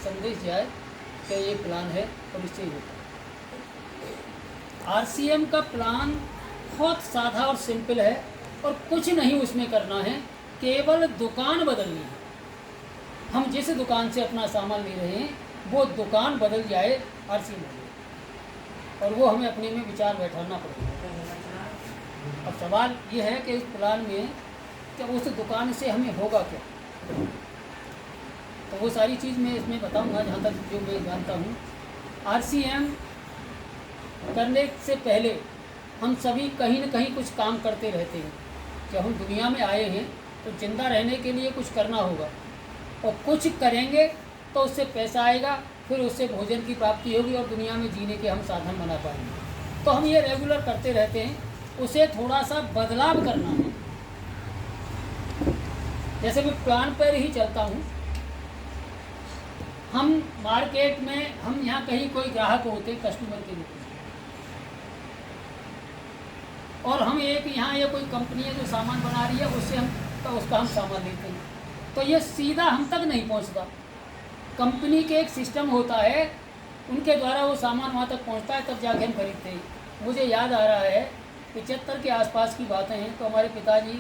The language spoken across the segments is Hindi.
संदेश जाए कि ये प्लान है और इससे होता है। RCM का प्लान बहुत सादा और सिंपल है और कुछ नहीं उसमें करना है, केवल दुकान बदलनी है। हम जिस दुकान से अपना सामान ले रहे हैं वो दुकान बदल जाए RCM में, और वो हमें अपने में विचार बैठाना पड़ेगा। अब सवाल ये है कि इस प्लान में कि उस दुकान से हमें होगा क्या, तो वो सारी चीज़ मैं इसमें बताऊंगा जहाँ तक जो मैं जानता हूँ। RCM करने से पहले हम सभी कहीं न कहीं कुछ काम करते रहते हैं। जब हम दुनिया में आए हैं तो जिंदा रहने के लिए कुछ करना होगा, और कुछ करेंगे तो उससे पैसा आएगा, फिर उससे भोजन की प्राप्ति होगी और दुनिया में जीने के हम साधन बना पाएंगे। तो हम ये रेगुलर करते रहते हैं, उसे थोड़ा सा बदलाव करना है। जैसे मैं प्लान पर ही चलता हूँ, हम मार्केट में हम यहाँ कहीं कोई ग्राहक होते कस्टमर के रूप में, और हम एक यहाँ ये कोई कंपनी है जो सामान बना रही है उससे हम तो उसका हम सामान लेते हैं, तो ये सीधा हम तक नहीं पहुँचता। कंपनी के एक सिस्टम होता है, उनके द्वारा वो सामान वहाँ तक पहुँचता है, तब जाके हम खरीदते हैं। मुझे याद आ रहा है 75 के आसपास की बातें हैं, तो हमारे पिताजी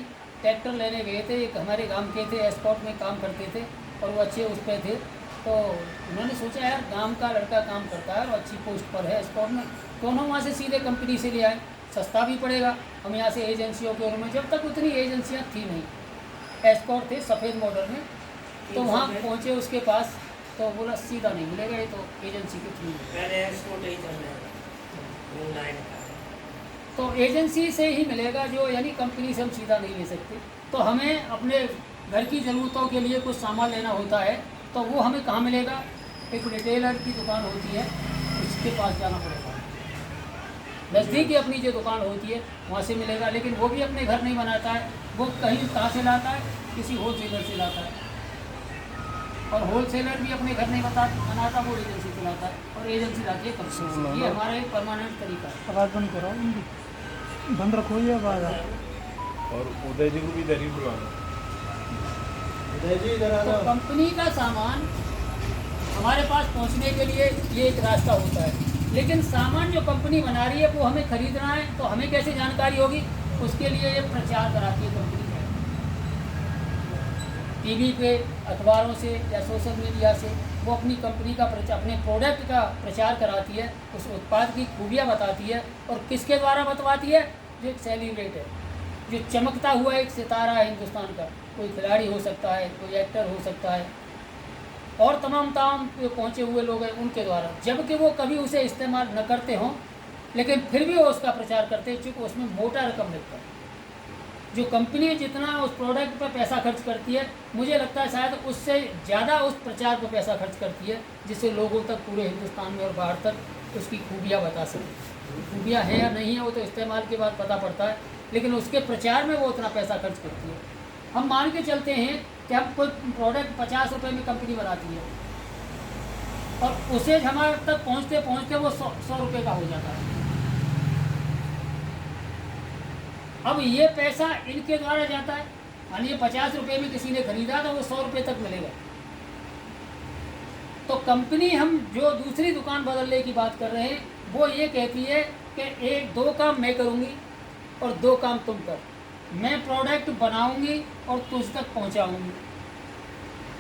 ट्रैक्टर लेने गए थे, एक हमारे गांव के थे, एस्कॉर्ट में काम करते थे और वो अच्छे उस पर थे। तो उन्होंने सोचा यार गांव का लड़का काम करता है और अच्छी पोस्ट पर है एस्कॉर्ट में, तो हम वहाँ से सीधे कंपनी से ले आए, सस्ता भी पड़ेगा। हम यहाँ से एजेंसियों के में, जब तक उतनी एजेंसियाँ थी नहीं, एस्कॉर्ट थे सफ़ेद मॉडल में, तो वहाँ पहुँचे उसके पास, तो बोला सीधा नहीं मिलेगा, ये तो एजेंसी के थ्रू तो एजेंसी से ही मिलेगा जो, यानी कंपनी से हम सीधा नहीं ले सकते। तो हमें अपने घर की ज़रूरतों के लिए कुछ सामान लेना होता है, तो वो हमें कहाँ मिलेगा? एक रिटेलर की दुकान होती है, उसके पास जाना पड़ेगा। नज़दीक ही अपनी जो दुकान होती है वहाँ से मिलेगा, लेकिन वो भी अपने घर नहीं बनाता है, वो कहीं कहाँ से लाता है? किसी होलसेलर से लाता है, और होलसेलर भी अपने घर नहीं बनाता, वो एजेंसी चलाता है, और एजेंसी लाती है कंपनी से। ये हमारा एक परमानेंट तरीका है। आवाज़ बंद करो, बंद रखो ये आवाज़। और उदय जी को भी इधर ही बुलाना। उदय जी इधर आ तो जाओ। कंपनी का सामान हमारे पास पहुंचने के लिए ये एक रास्ता होता है, लेकिन सामान जो कंपनी बना रही है वो हमें खरीदना है, तो हमें कैसे जानकारी होगी? उसके लिए ये प्रचार कराती है कंपनी, टीवी पे, अखबारों से या सोशल मीडिया से वो अपनी कंपनी का अपने प्रोडक्ट का प्रचार कराती है, उस उत्पाद की खूबियाँ बताती है। और किसके द्वारा बतवाती है? जो एक सेलिब्रिटी है, जो चमकता हुआ एक सितारा है हिंदुस्तान का, कोई खिलाड़ी हो सकता है, कोई एक्टर हो सकता है, और तमाम पहुँचे हुए लोग हैं उनके द्वारा, जबकि वो कभी उसे इस्तेमाल न करते हों, लेकिन फिर भी वो उसका प्रचार करते हैं, चूँकि उसमें मोटा रकम मिलता है। जो कंपनी जितना उस प्रोडक्ट पर पैसा खर्च करती है, मुझे लगता है शायद उससे ज़्यादा उस प्रचार पर पैसा खर्च करती है, जिससे लोगों तक पूरे हिंदुस्तान में और बाहर तक उसकी खूबियाँ बता सकें। खूबियाँ हैं या नहीं है वो तो इस्तेमाल के बाद पता पड़ता है, लेकिन उसके प्रचार में वो उतना पैसा खर्च करती है। हम मान के चलते हैं कि हम कोई प्रोडक्ट 50 रुपये में कंपनी बनाती है, और उसे हमारे तक पहुँचते पहुँचते वो 100 रुपये का हो जाता है। अब ये पैसा इनके द्वारा जाता है, मानिए 50 रुपये में किसी ने खरीदा तो वो 100 रुपये तक मिलेगा। तो कंपनी हम जो दूसरी दुकान बदलने की बात कर रहे हैं, वो ये कहती है कि 2 काम मैं करूँगी और 2 काम तुम कर। मैं प्रोडक्ट बनाऊँगी और तुझ तक पहुँचाऊँगी,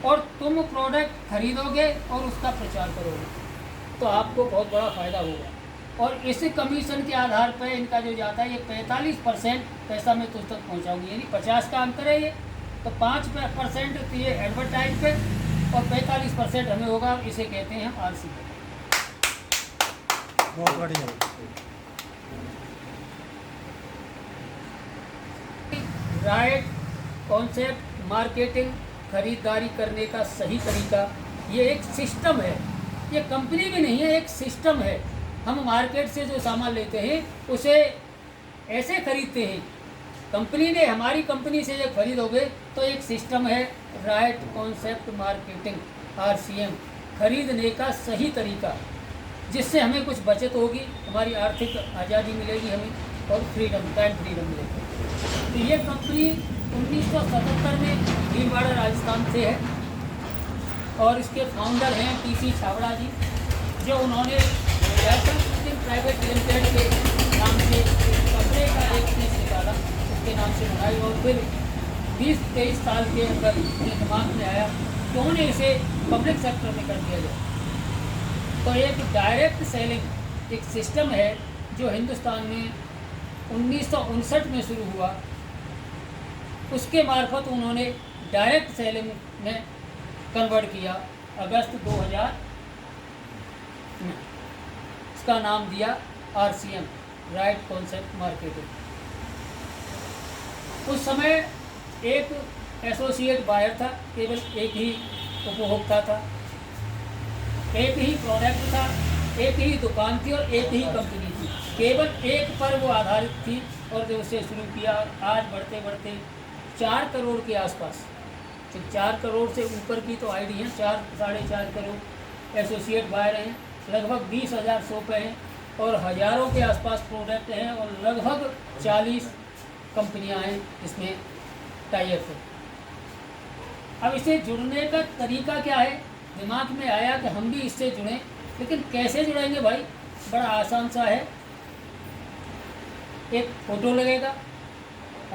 और तुम प्रोडक्ट खरीदोगे और उसका प्रचार करोगे, तो आपको बहुत बड़ा फ़ायदा होगा। और इस कमीशन के आधार पर इनका जो जाता है, ये 45% पैसा मैं तुझ तक पहुंचाऊंगी, यानी 50 का अंतर है ये, तो 5% तो ये एडवर्टाइज पे और 45% हमें होगा। इसे कहते हैं हम RCM। बहुत बढ़िया। राइट कॉन्सेप्ट, मार्केटिंग, खरीदारी करने का सही तरीका, ये एक सिस्टम है, ये कंपनी भी नहीं है, एक सिस्टम है। हम मार्केट से जो सामान लेते हैं उसे ऐसे खरीदते हैं, कंपनी ने, हमारी कंपनी से ये खरीदोगे तो एक सिस्टम है, राइट कॉन्सेप्ट मार्केटिंग, RCM, खरीदने का सही तरीका, जिससे हमें कुछ बचत होगी, हमारी आर्थिक आज़ादी मिलेगी हमें, और फ्रीडम, टाइम फ्रीडम मिलेगी। तो ये कंपनी 1977 में भीलवाड़ा राजस्थान से है, और इसके फाउंडर हैं टीसी छाबड़ा जी, जो उन्होंने फैशन प्रिंटिंग प्राइवेट लिमिटेड के नाम से कपड़े का एक पीस निकाला, उसके नाम से बनाई, और फिर 20-23 साल के अंदर उन्हें दिमाग में आया क्यों नहीं इसे पब्लिक सेक्टर में कर दिया जाए। तो एक डायरेक्ट सेलिंग एक सिस्टम है जो हिंदुस्तान में 1959 में शुरू हुआ, उसके मार्फत उन्होंने डायरेक्ट सेलिंग में कन्वर्ट किया अगस्त 2000 में। इसका नाम दिया RCM, राइट कॉन्सेप्ट मार्केटिंग। उस समय एक एसोसिएट बायर था, केवल एक ही उपभोक्ता था, एक ही प्रोडक्ट था, एक ही दुकान थी और एक ही कंपनी थी, केवल एक पर वो आधारित थी। और जब उसे शुरू किया, आज बढ़ते बढ़ते 4 करोड़ के आसपास, 4 करोड़ से ऊपर की तो आईडी हैं, 4-4.5 करोड़ एसोसिएट बायर हैं, लगभग 20,000 शॉप हैं और हज़ारों के आसपास प्रोडक्ट हैं और लगभग 40 कंपनियां हैं इसमें टाई अप है। अब इसे जुड़ने का तरीका क्या है, दिमाग में आया कि हम भी इससे जुड़ें, लेकिन कैसे जुड़ेंगे भाई, बड़ा आसान सा है। एक फ़ोटो लगेगा,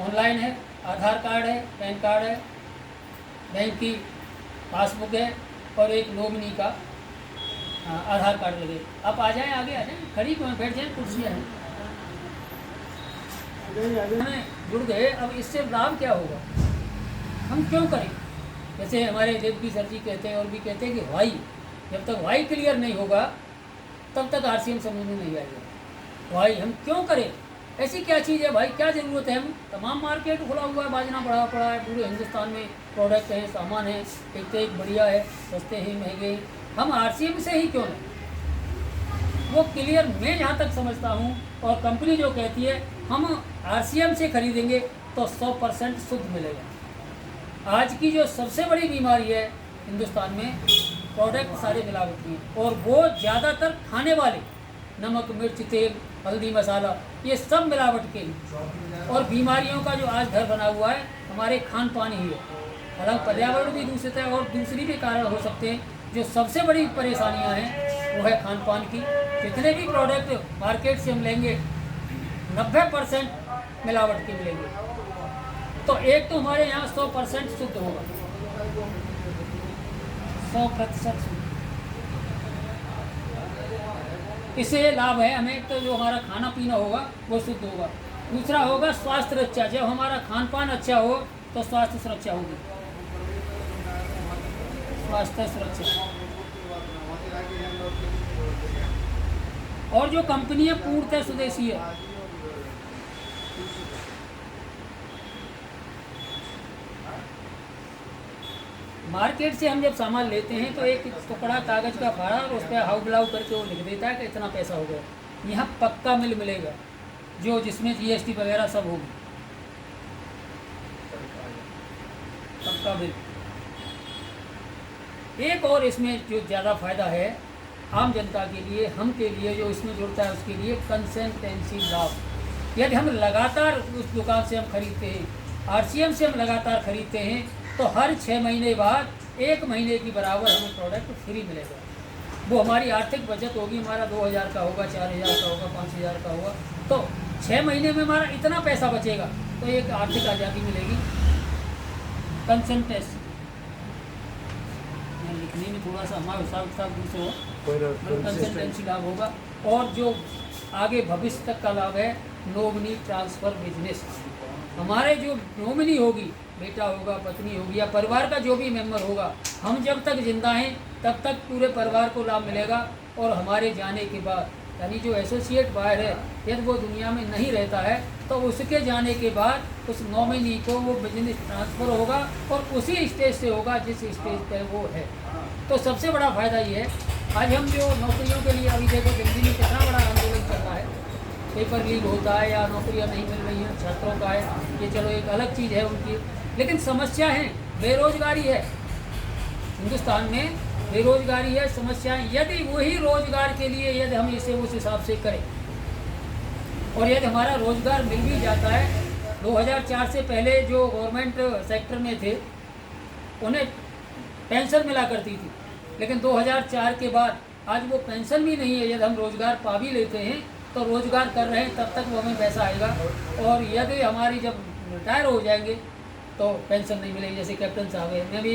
ऑनलाइन है, आधार कार्ड है, पैन कार्ड है, बैंक की पासबुक है और एक नॉमिनी का आधार कार्ड लगे। आप आ जाएं, आगे आ जाएं, खड़ी बैठ जाएं, कुर्सियाँ हैं। जुड़ गए, अब इससे लाभ क्या होगा, हम क्यों करें। जैसे हमारे देवकी सर जी कहते हैं और भी कहते हैं कि वाई, जब तक वाई क्लियर नहीं होगा तब तक RCM समझ में नहीं आएगा। वाई हम क्यों करें, ऐसी क्या चीज़ है भाई, क्या ज़रूरत है। हम तमाम मार्केट खुला हुआ है, बाजना बढ़ा पड़ा है, पूरे हिंदुस्तान में प्रोडक्ट हैं, सामान है, एक तो एक बढ़िया है, सस्ते ही महंगे, हम RCM से ही क्यों नहीं। वो क्लियर मैं जहाँ तक समझता हूँ, और कंपनी जो कहती है हम RCM से खरीदेंगे तो 100% शुद्ध मिलेगा। आज की जो सबसे बड़ी बीमारी है हिंदुस्तान में, प्रोडक्ट सारे मिलावटी हैं, और वो ज़्यादातर खाने वाले, नमक मिर्च तेल हल्दी मसाला, ये सब मिलावट के हैं। और बीमारियों का जो आज घर बना हुआ है हमारे खान पान ही है। हालांकि पर्यावरण भी दूषित है और दूसरी भी कारण हो सकते हैं। जो सबसे बड़ी परेशानियां हैं वो है खान पान की। जितने भी प्रोडक्ट मार्केट से हम लेंगे 90% मिलावट के मिलेंगे। तो एक तो हमारे यहाँ 100% शुद्ध होगा, 100% शुद्ध। इससे ये लाभ है हमें, एक तो जो हमारा खाना पीना होगा वो शुद्ध होगा, दूसरा होगा स्वास्थ्य रक्षा। जब हमारा खान पान अच्छा हो तो स्वास्थ्य सुरक्षा होगी, स्वास्थ्य सुरक्षा। और जो कंपनियां पूर्णतः स्वदेशी है, मार्केट से हम जब सामान लेते हैं तो एक टुकड़ा कागज का फाड़ा और उस पर हाउ ब्लाउ करके वो लिख देता है कि इतना पैसा हो गया। यहाँ पक्का मिल मिलेगा जो जिसमें GST वगैरह सब होगी, पक्का बिल। एक और इसमें जो ज़्यादा फायदा है आम जनता के लिए, हम के लिए, जो इसमें जुड़ता है उसके लिए, कंसिस्टेंसी लाभ। यदि हम लगातार उस दुकान से हम खरीदते हैं, RCM से हम लगातार खरीदते हैं, तो हर 6 महीने बाद 1 महीने की बराबर हमें प्रोडक्ट फ्री मिलेगा। वो हमारी आर्थिक बचत होगी, हमारा 2000 का होगा, 4000 का होगा, 5000 का होगा, तो 6 महीने में हमारा इतना पैसा बचेगा, तो एक आर्थिक आज़ादी मिलेगी। कंसेंटेंस लिखने में थोड़ा सा हमारा हिसाब किताब दूसरे हो, कंसेंटेंसी लाभ होगा। और जो आगे भविष्य तक का लाभ है, नॉमिनी ट्रांसफ़र बिजनेस। हमारे जो नॉमिनी होगी, बेटा होगा, पत्नी होगी, या परिवार का जो भी मेंबर होगा, हम जब तक जिंदा हैं तब तक पूरे परिवार को लाभ मिलेगा। और हमारे जाने के बाद, यानी जो एसोसिएट बायर है, यदि वो दुनिया में नहीं रहता है तो उसके जाने के बाद उस नॉमिनी को वो बिजनेस ट्रांसफ़र होगा और उसी स्टेज से होगा जिस स्टेज पर वो है। तो सबसे बड़ा फ़ायदा ये है। आज हम जो नौकरियों के लिए, अभी देखो दिल्ली में कितना बड़ा आंदोलन चल रहा है, पेपर लीक होता है या नौकरियां नहीं मिल रही हैं छात्रों का है, ये चलो एक अलग चीज़ है उनकी, लेकिन समस्या है बेरोजगारी है। हिंदुस्तान में बेरोजगारी है, समस्याएं। यदि वही रोजगार के लिए यदि हम इसे उस हिसाब से करें, और यदि हमारा रोजगार मिल भी जाता है, 2004 से पहले जो गवर्नमेंट सेक्टर में थे उन्हें पेंशन मिला करती थी, लेकिन 2004 के बाद आज वो पेंशन भी नहीं है। यदि हम रोज़गार पा भी लेते हैं तो रोज़गार कर रहे हैं तब तक वो हमें पैसा आएगा, और यदि हमारी जब रिटायर हो जाएंगे तो पेंशन नहीं मिलेगी। जैसे कैप्टन साहब है, मैं भी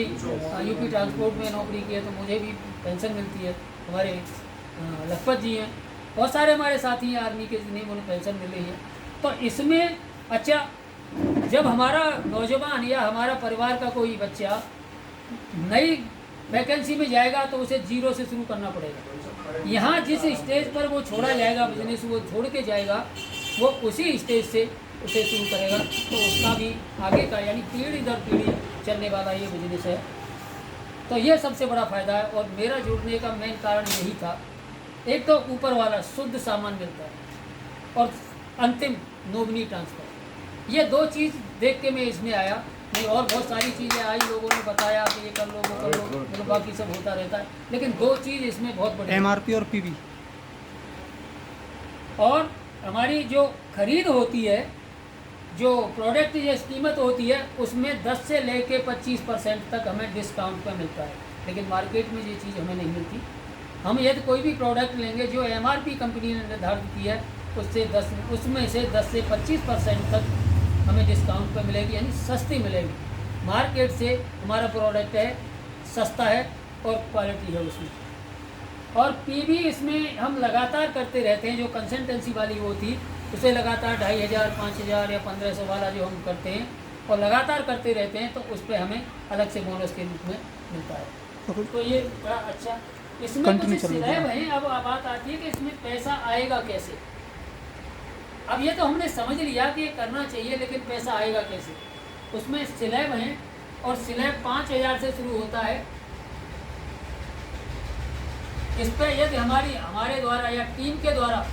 यूपी ट्रांसपोर्ट में नौकरी की है तो मुझे भी पेंशन मिलती है। हमारे लखपत जी हैं, बहुत सारे हमारे साथी हैं आर्मी के जिन्हें उन्हें पेंशन मिल रही है। तो इसमें अच्छा, जब हमारा नौजवान या हमारा परिवार का कोई बच्चा नई वैकेंसी में जाएगा तो उसे जीरो से शुरू करना पड़ेगा। यहाँ जिस स्टेज पर वो छोड़ा जाएगा, बिजनेस वो छोड़ के जाएगा, वो उसी स्टेज से उसे शुरू करेगा, तो उसका भी आगे का यानी पीढ़ी दर पीढ़ी चलने वाला ये बिजनेस है। तो ये सबसे बड़ा फ़ायदा है, और मेरा जुड़ने का मेन कारण यही था। एक तो ऊपर वाला शुद्ध सामान मिलता है, और अंतिम नॉमिनी ट्रांसफ़र, ये दो चीज़ देख के मैं इसमें आया। नहीं, और बहुत सारी चीज़ें आई, लोगों ने बताया कि ये कर लो वो कर लो, मतलब बाकी सब होता रहता है, लेकिन दो चीज़ इसमें बहुत बड़ी, MRP और PV। और हमारी जो खरीद होती है, जो प्रोडक्ट की कीमत होती है, उसमें 10 से लेके 25% तक हमें डिस्काउंट पे मिलता है, लेकिन मार्केट में ये चीज़ हमें नहीं मिलती। हम यदि कोई भी प्रोडक्ट लेंगे जो MRP कंपनी ने निर्धारित की है, उसमें से 10 से 25% तक हमें डिस्काउंट पे मिलेगी, यानी सस्ती मिलेगी। मार्केट से हमारा प्रोडक्ट है सस्ता है और क्वालिटी है उसमें। और PV इसमें हम लगातार करते रहते हैं, जो कंसल्टेंसी वाली वो थी उसे लगातार 2500, 5000 या 1500 वाला जो हम करते हैं और लगातार करते रहते हैं, तो उस पर हमें अलग से बोनस के रूप में मिलता है। तो ये बड़ा अच्छा, इसमें कुछ स्लैब हैं। अब बात आती है कि इसमें पैसा आएगा कैसे। अब ये तो हमने समझ लिया कि ये करना चाहिए, लेकिन पैसा आएगा कैसे। उसमें स्लैब हैं, और स्लैब 5000 से शुरू होता है। इस पर यदि हमारे द्वारा या टीम के द्वारा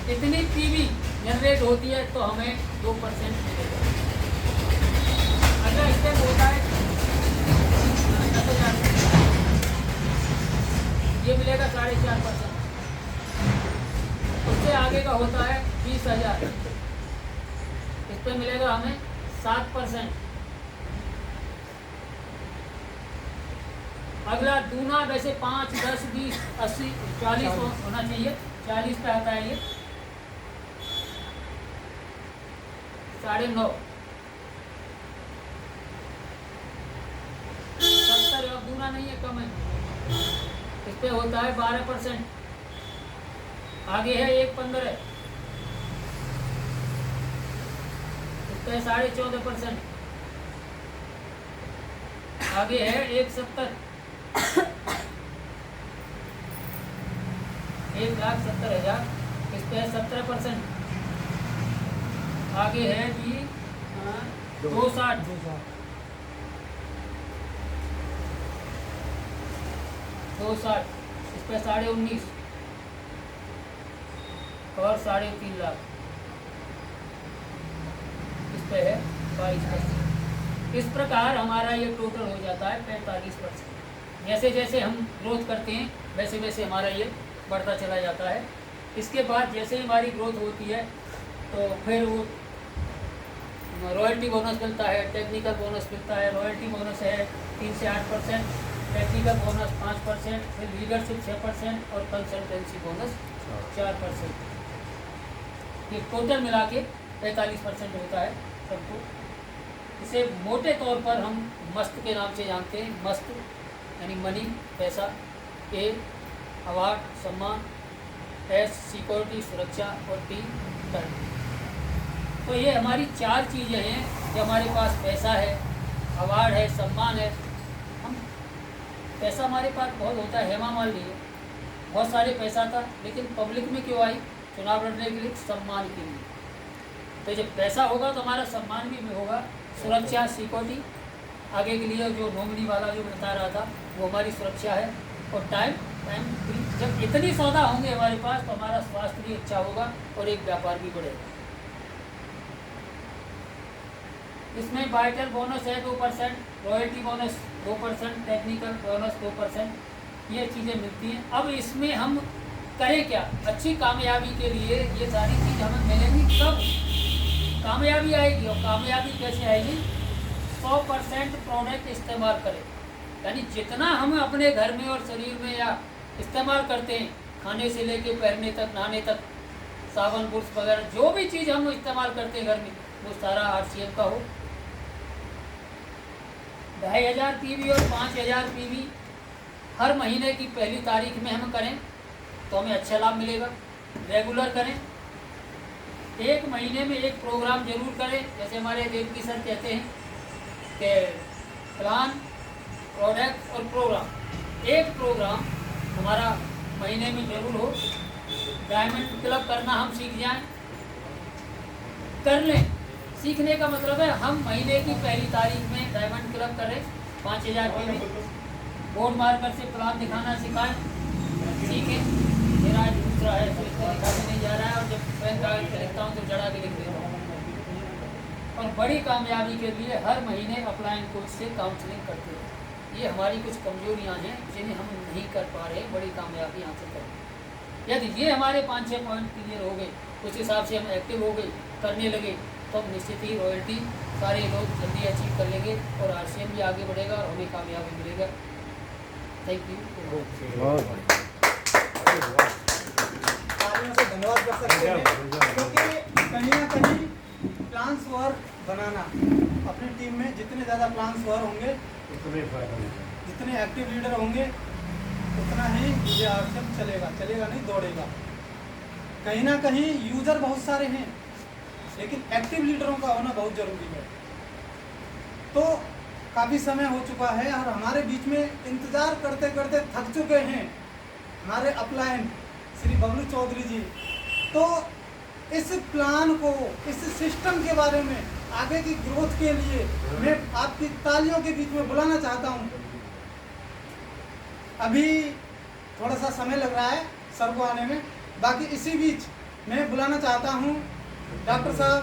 इतनी PV जनरेट होती है तो हमें 2% मिलेगा। अगला स्टेप होता है 10,000, ये मिलेगा 4.5%। उससे आगे का होता है 20,000, इस पर मिलेगा हमें 7%। अगला दूना, वैसे 5, 10, 20, 80, 40 होना चाहिए, 40 पे आता है ये 9.5, 70, अब दूना नहीं है, कम है। इस पे होता है 12%। आगे है 1.15, इस पे 14.5%। आगे है 1.70, 1,70,000, इस पे 17%। आगे है जी 2.60, इस पे 19.5 और 3.5 लाख, इस पे है 22%। इस प्रकार हमारा ये टोटल हो जाता है 45%। जैसे जैसे हम ग्रोथ करते हैं वैसे वैसे हमारा ये बढ़ता चला जाता है। इसके बाद जैसे ही हमारी ग्रोथ होती है तो फिर वो रॉयल्टी बोनस मिलता है, टेक्निकल बोनस मिलता है। रॉयल्टी बोनस है 3 से 8%, टेक्निकल बोनस 5%, फिर लीडरशिप 6% और कंसल्टेंसी बोनस 4%। ये टोटल मिला के 45% होता है सबको। इसे मोटे तौर पर हम मस्त के नाम से जानते हैं। मस्त यानी मनी, पैसा, ए अवार्ड सम्मान, एस सिक्योरिटी सुरक्षा और टी टर्न। तो ये हमारी 4 चीज़ें हैं कि हमारे पास पैसा है, अवार्ड है, सम्मान है। हम पैसा हमारे पास बहुत होता है, हेमा मालिनी है, बहुत सारे पैसा था, लेकिन पब्लिक में क्यों आई? चुनाव लड़ने के लिए, सम्मान के लिए। तो जब पैसा होगा तो हमारा सम्मान भी होगा, सुरक्षा सिक्योरिटी आगे के लिए जो नॉमिनी वाला जो बता रहा था वो हमारी सुरक्षा है। और टाइम जब इतनी सौदा होंगे हमारे पास तो हमारा स्वास्थ्य भी अच्छा होगा और एक व्यापार भी बढ़ेगा। इसमें वाइटल बोनस है 2%, रॉयल्टी बोनस 2%, टेक्निकल बोनस 2%, ये चीज़ें मिलती हैं। अब इसमें हम करें क्या? अच्छी कामयाबी के लिए ये सारी चीज़ हमें मिलेंगी कब कामयाबी आएगी। और कामयाबी कैसे आएगी? 100% प्रोडक्ट इस्तेमाल करें। यानी जितना हम अपने घर में और शरीर में या इस्तेमाल करते हैं, खाने से लेके पहनने तक, नहाने तक, साबुन बुर्श वगैरह जो भी चीज़ हम इस्तेमाल करते हैं घर में, वो सारा RCM का हो। 2500 PV और 5000 PV हर महीने की पहली तारीख में हम करें तो हमें अच्छा लाभ मिलेगा। रेगुलर करें, एक महीने में एक प्रोग्राम जरूर करें। जैसे हमारे देवकी सर कहते हैं कि प्लान, प्रोडक्ट और प्रोग्राम, एक प्रोग्राम हमारा महीने में जरूर हो। डायमंड क्लब करना हम सीख जाएं, कर लें। सीखने का मतलब है हम महीने की पहली तारीख में डायमंड क्लब करें, 5000 PV, बोर्ड मार्कर से प्लान दिखाना सिखाएं, सीखें। मेरा आज दूसरा है तो इसको लिखा भी नहीं जा रहा है, और जब पेन कागज पे लिखता हूँ तो जड़ा के लिख देता हूँ। और बड़ी कामयाबी के लिए हर महीने अपलाइन कोच से काउंसलिंग करते हैं। ये हमारी कुछ कमजोरियाँ हैं जिन्हें हम नहीं कर पा रहे, बड़ी कामयाबी हासिल करें। यदि ये हमारे 5-6 पॉइंट क्लियर हो गए, उस हिसाब से हम एक्टिव हो गए, करने लगे, तो हम निश्चित ही रॉयल्टी सारे लोग जल्दी अचीव कर लेंगे और RCM भी आगे बढ़ेगा और हमें कामयाबी मिलेगा। Thank you. तालियों से धन्यवाद कर सकते हैं, क्योंकि कहीं ना कहीं प्लान्स वर्क बनाना, अपनी टीम में जितने ज़्यादा प्लान्स वर्क होंगे, जितने एक्टिव लीडर होंगे, उतना ही ये RCM चलेगा नहीं, दौड़ेगा। कहीं ना कहीं यूज़र बहुत सारे हैं, लेकिन एक्टिव लीडरों का होना बहुत ज़रूरी है। तो काफ़ी समय हो चुका है और हमारे बीच में इंतज़ार करते करते थक चुके हैं हमारे अपलाइन श्री बबलू चौधरी जी। तो इस प्लान को, इस सिस्टम के बारे में आगे की ग्रोथ के लिए मैं आपकी तालियों के बीच में बुलाना चाहता हूं। अभी थोड़ा सा समय लग रहा है सर को आने में, बाकी इसी बीच मैं बुलाना चाहता हूं डॉक्टर साहब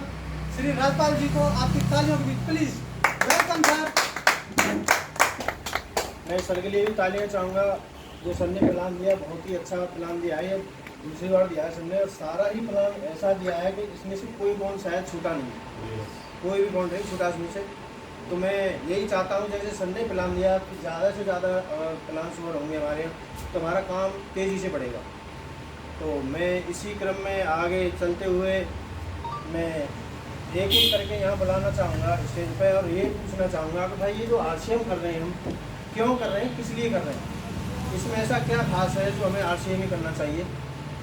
श्री राजपाल जी को आपकी तालियों के बीच। Please welcome sir. मैं सर के लिए भी तालियां चाहूँगा। जो सर ने प्लान दिया, बहुत ही अच्छा प्लान दिया है। दूसरी बार दिया है सर ने, और सारा ही प्लान ऐसा दिया है कि इसमें से कोई बॉन्ड शायद छूटा नहीं, कोई भी बॉन्ड नहीं छूटा इसमें से। तो मैं यही चाहता हूँ, जैसे सर ने प्लान दिया कि ज़्यादा से ज़्यादा प्लान शुरू होंगे हमारे, तो हमारा काम तेज़ी से बढ़ेगा। तो मैं इसी क्रम में आगे चलते हुए मैं एक एक करके यहाँ बुलाना चाहूँगा स्टेज पे, और ये पूछना चाहूँगा कि भाई ये जो RCM कर रहे हैं हम क्यों कर रहे हैं, किस लिए कर रहे हैं, इसमें ऐसा क्या खास है जो हमें RCM ही करना चाहिए।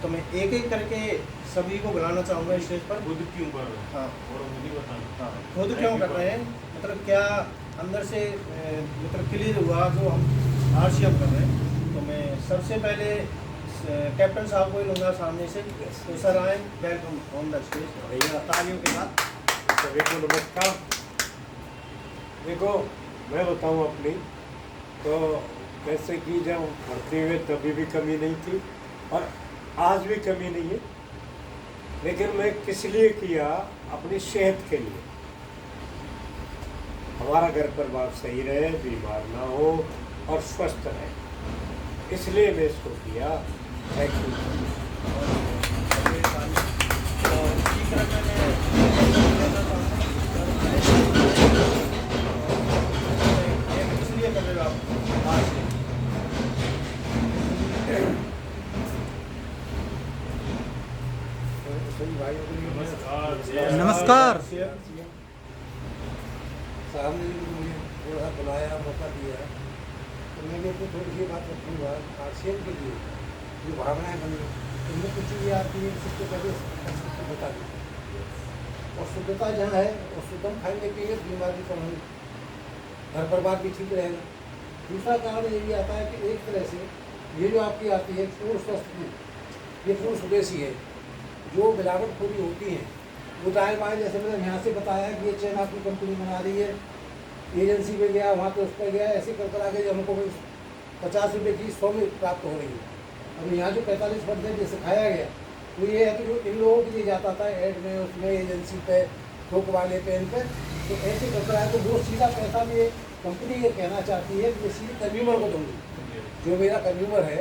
तो मैं एक एक करके सभी को बुलाना चाहूँगा स्टेज पर। खुद क्यों कर रहे हैं? हाँ, और मुझे बताना। हाँ, खुद क्यों कर रहे हैं, मतलब क्या अंदर से मतलब क्लियर हुआ जो हम RCM कर रहे हैं। तो मैं सबसे पहले कैप्टन साहब को ही लूँगा सामने से। तो सर आए, वेलकम ऑन द स्टेज, भैया तालियों के साथ। सभी को नमस्कार। देखो, मैं बताऊं अपनी, तो कैसे की जब भर्ती हुए तभी भी कमी नहीं थी और आज भी कमी नहीं है, लेकिन मैं किस लिए किया, अपनी सेहत के लिए, हमारा घर परिवार सही रहे, बीमार ना हो और स्वस्थ रहे, इसलिए मैं इसको किया। Thank you. इसलिए कर रहे हो आप आज से। नमस्कार। साहब ने मुझे थोड़ा बुलाया, मौका दिया, तो मैंने तो थोड़ी सी बात रखूँगा RCM के लिए जो भावनाएँ बनी, उनमें कुछ चीज़ें आती है, सबसे पहले शुद्धता दी, और शुद्धता जहाँ है और शुद्धम खाएंगे पिएंगे, बीमारी कम होगी, घर परिवार भी ठीक रहेगा। दूसरा कारण ये भी आता है कि एक तरह से ये जो आपकी आती है पूर्ण स्वस्थ की, ये पूर्ण स्वदेशी है। जो मिलावटखोरी होती है वो दाएँ बाएँ, जैसे मैंने यहाँ से बताया कि ये चाइना की कंपनी बना रही है, एजेंसी पे गया, वहाँ पे उस पर गया, ऐसे कर आगे हमको 50 रुपये की 100 में प्राप्त हो रही है। अब यहाँ जो 45% ये सिखाया गया वो ये है कि जो इन लोगों के लिए जाता था ऐड में, उसमें एजेंसी पे, थोक वाले पे, इन पे, तो ऐसे करता है। तो वो सीधा पैसा भी कंपनी ये कहना चाहती है कि सीधे कंज्यूमर को दूँगी, जो मेरा कंज्यूमर है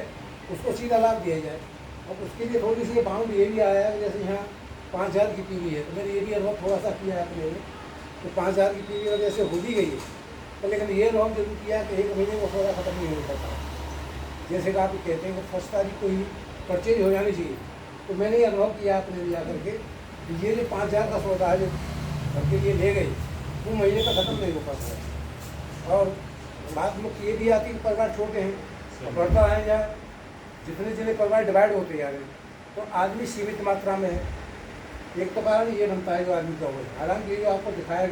उसको सीधा लाभ दिया जाए। अब उसके लिए थोड़ी सी बाउंड ये भी आया है, जैसे यहाँ 5000 की PV है, तो मैंने ये भी अनुभव थोड़ा सा किया है अपने में, तो 5000 की PV वजह से हो भी गई है, तो लेकिन ये लॉक जरूर किया कि 1 महीने में सौदा खत्म नहीं हो पाता। जैसे कि आप कहते हैं कि 1 तारीख को ही परचेज हो जानी चाहिए, तो मैंने ये अनुभव किया अपने लिए आकर के ये जो 5,000 का सौदा है जो घर के लिए ले गए वो महीने का खत्म नहीं हो पाता है। और बात मुख्य ये भी आती है कि परिवार छोटे हैं, बढ़ता है या जितने जितने परिवार डिवाइड होते जा रहे हैं, तो आदमी सीमित मात्रा में है। एक तो कारण ये बनता है जो आदमी का हो, हालांकि ये जो आपको दिखाया गया